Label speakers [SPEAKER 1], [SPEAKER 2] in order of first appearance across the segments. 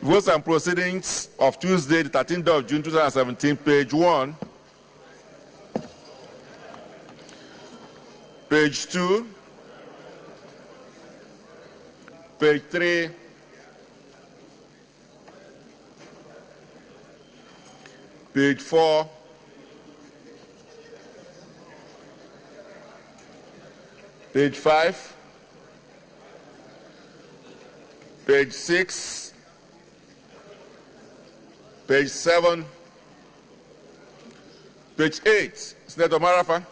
[SPEAKER 1] Votes and proceedings of Tuesday, the 13th of June 2017, page 1, page 2, page 3, page 4, page 5, page 6, page 7, page 8. Senator Marafa.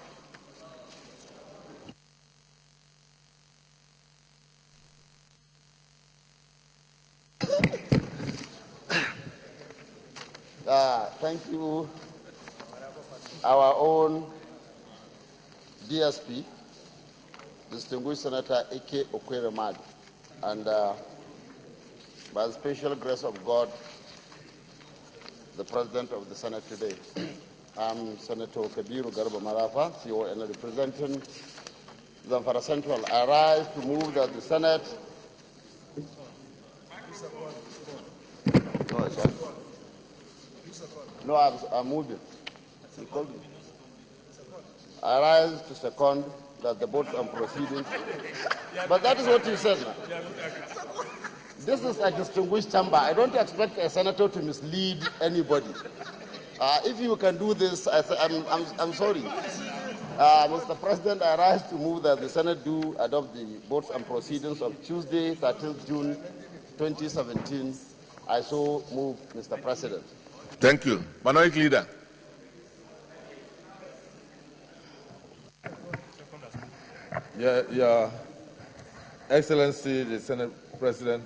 [SPEAKER 2] Thank you, our own DSP, distinguished Senator Ike Okwere-Madu, and by the special grace of God, the President of the Senate today. I'm Senator Kabiru Garba Marafa, CON, representing Zamfara Central. I rise to move that the Senate. No, I'm moving. He called me. I rise to second that the votes and proceedings. But that is what you said now. This is a distinguished chamber. I don't expect a senator to mislead anybody. If you can do this, I'm sorry. Mr. President, I rise to move that the Senate do adopt the votes and proceedings of Tuesday, 13th June 2017. I so move, Mr. President.
[SPEAKER 1] Thank you. Minority Leader.
[SPEAKER 3] Your Excellency, the Senate President,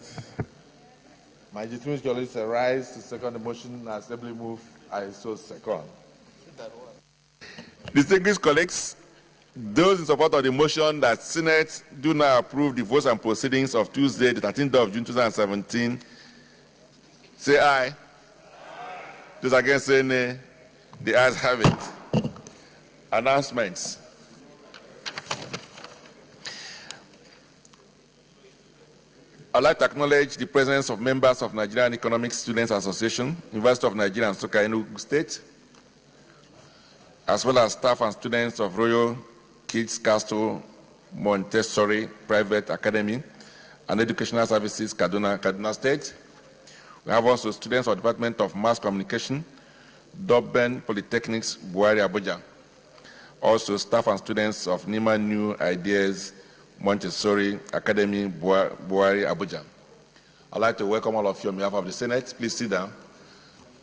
[SPEAKER 3] my distinguished colleagues, I rise to second the motion. Assembly move. I so second.
[SPEAKER 1] Distinguished colleagues, those in support of the motion that Senate do now approve the votes and proceedings of Tuesday, the 13th of June 2017, say aye. Those against say nay. The ayes have it. Announcements. I'd like to acknowledge the presence of members of Nigerian Economic Students Association, University of Nigeria and Nsukka, Enugu State, as well as staff and students of Royal Kids Castle Montessori Private Academy and Educational Services, Kaduna State. We have also students of the Department of Mass Communication, Durban Polytechnics, Buhari, Abuja. Also staff and students of Nima New Ideas Montessori Academy, Buhari, Abuja. I'd like to welcome all of you on behalf of the Senate. Please sit down.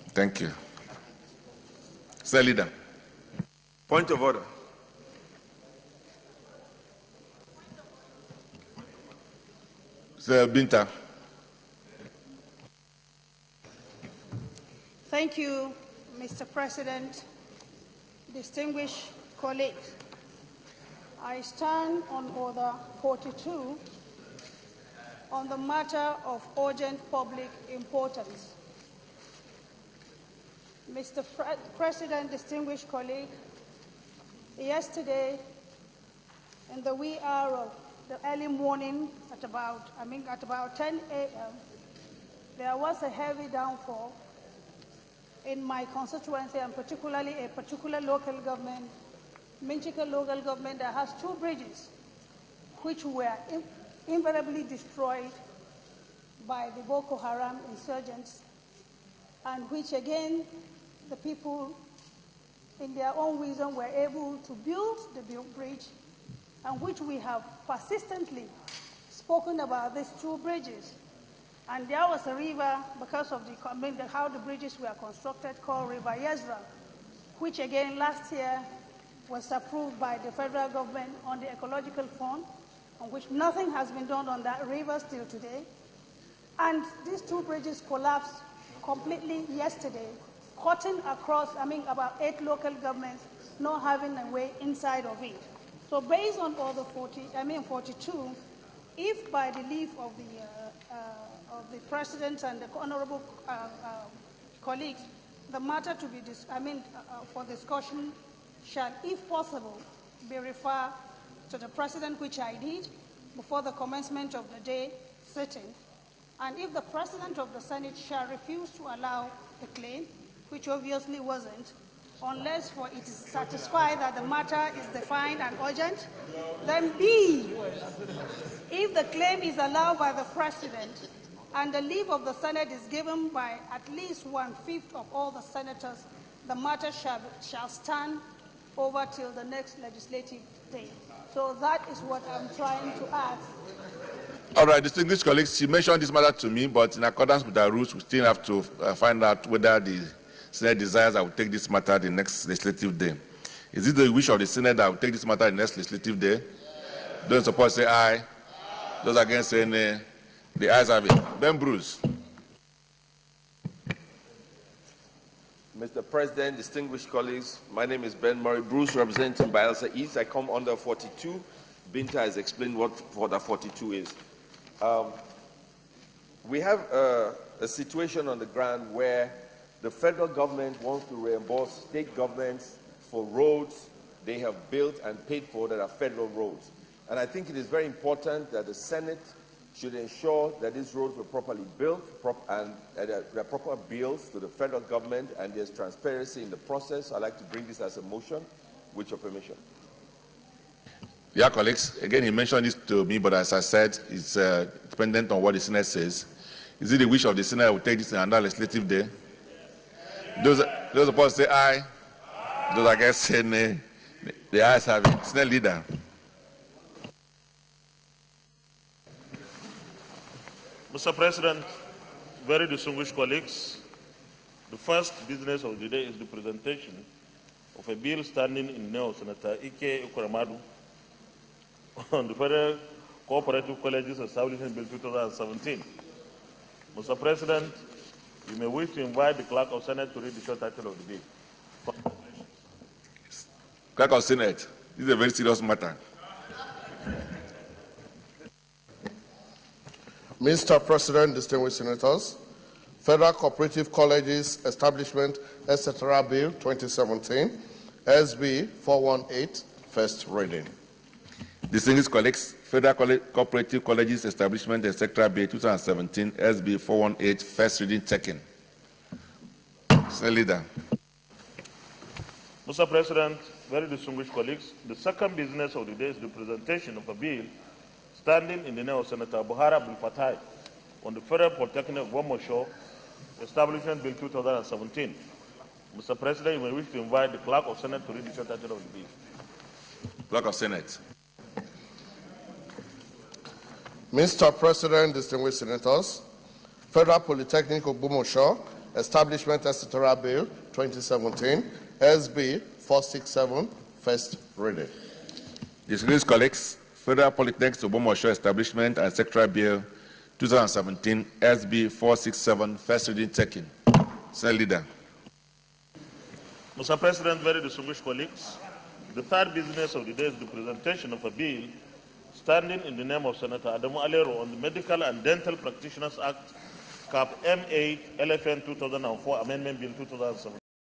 [SPEAKER 1] Thank you. Senate Leader. Point of order. Sir Binta.
[SPEAKER 4] Thank you, Mr. President, distinguished colleagues. I stand on Order 42 on the matter of urgent public importance. Mr. President, distinguished colleague, yesterday in the wee hour of the early morning at about 10 a.m., there was a heavy downfall in my constituency, and particularly a particular local government, Minchika local government, that has two bridges which were invariably destroyed by the Boko Haram insurgents, and which again the people in their own wisdom were able to build the bridge, and which we have persistently spoken about these two bridges. And there was a river, because of how the bridges were constructed, called River Yezra, which again last year was approved by the federal government on the ecological fund, on which nothing has been done on that river still today. And these two bridges collapsed completely yesterday, cutting across, about 8 local governments not having a way inside of it. So based on Order 42, if by the leave of the President and the honorable colleagues, the matter to be for discussion shall, if possible, be referred to the President, which I did before the commencement of the day sitting. And if the President of the Senate shall refuse to allow the claim, which obviously wasn't, unless for it is satisfied that the matter is defined and urgent, then B, if the claim is allowed by the President and the leave of the Senate is given by at least 1/5 of all the senators, the matter shall stand over till the next legislative day. So that is what I'm trying to ask.
[SPEAKER 1] All right, distinguished colleagues, she mentioned this matter to me, but in accordance with our rules, we still have to find out whether the Senate desires I will take this matter the next legislative day. Is it the wish of the Senate that I will take this matter the next legislative day? Those in support say aye. Those against say nay. The ayes have it. Ben Bruce.
[SPEAKER 5] Mr. President, distinguished colleagues, my name is Ben Murray Bruce, representing Bayelsa East. I come under 42. Binta has explained what order 42 is. We have a situation on the ground where the federal government wants to reimburse state governments for roads they have built and paid for that are federal roads. And I think it is very important that the Senate should ensure that these roads were properly built and there are proper bills to the federal government and there's transparency in the process. I'd like to bring this as a motion, with your permission.
[SPEAKER 1] Yeah, colleagues, again, he mentioned this to me, but as I said, it's dependent on what the Senate says. Is it the wish of the Senate to take this in another legislative day? Those opposed say aye. Those against say nay. The ayes have it. Senate Leader.
[SPEAKER 6] Mr. President, very distinguished colleagues, the first business of the day is the presentation of a bill standing in name of Senator Ike Ekweremadu on the Federal Cooperative Colleges Establishment Bill 2017. Mr. President, you may wish to invite the Clerk of Senate to read the short title of the bill.
[SPEAKER 1] Clerk of Senate, this is a very serious matter.
[SPEAKER 2] Mr. President, distinguished senators, Federal Cooperative Colleges Establishment, etc. Bill 2017, SB 418, first reading.
[SPEAKER 1] Distinguished colleagues, Federal Cooperative Colleges Establishment, etc. Bill 2017, SB 418, first reading taken. Senate Leader.
[SPEAKER 6] Mr. President, very distinguished colleagues, the second business of the day is the presentation of a bill standing in the name of Senator Buhari Abdul Fatai on the Federal Polytechnic of Womosho Establishment Bill 2017. Mr. President, you may wish to invite the Clerk of Senate to read the short title of the bill.
[SPEAKER 1] Clerk of Senate.
[SPEAKER 2] Mr. President, distinguished senators, Federal Polytechnic of Womosho Establishment, etc. Bill 2017, SB 467, first reading.
[SPEAKER 1] Distinguished colleagues, Federal Polytechnic of Womosho Establishment and Secretary Bill 2017, SB 467, first reading taken. Senate Leader.
[SPEAKER 6] Mr. President, very distinguished colleagues, the third business of the day is the presentation of a bill standing in the name of Senator Adamu Alero on the Medical and Dental Practitioners Act, Cap M8, LFN 2004, Amendment Bill 2017.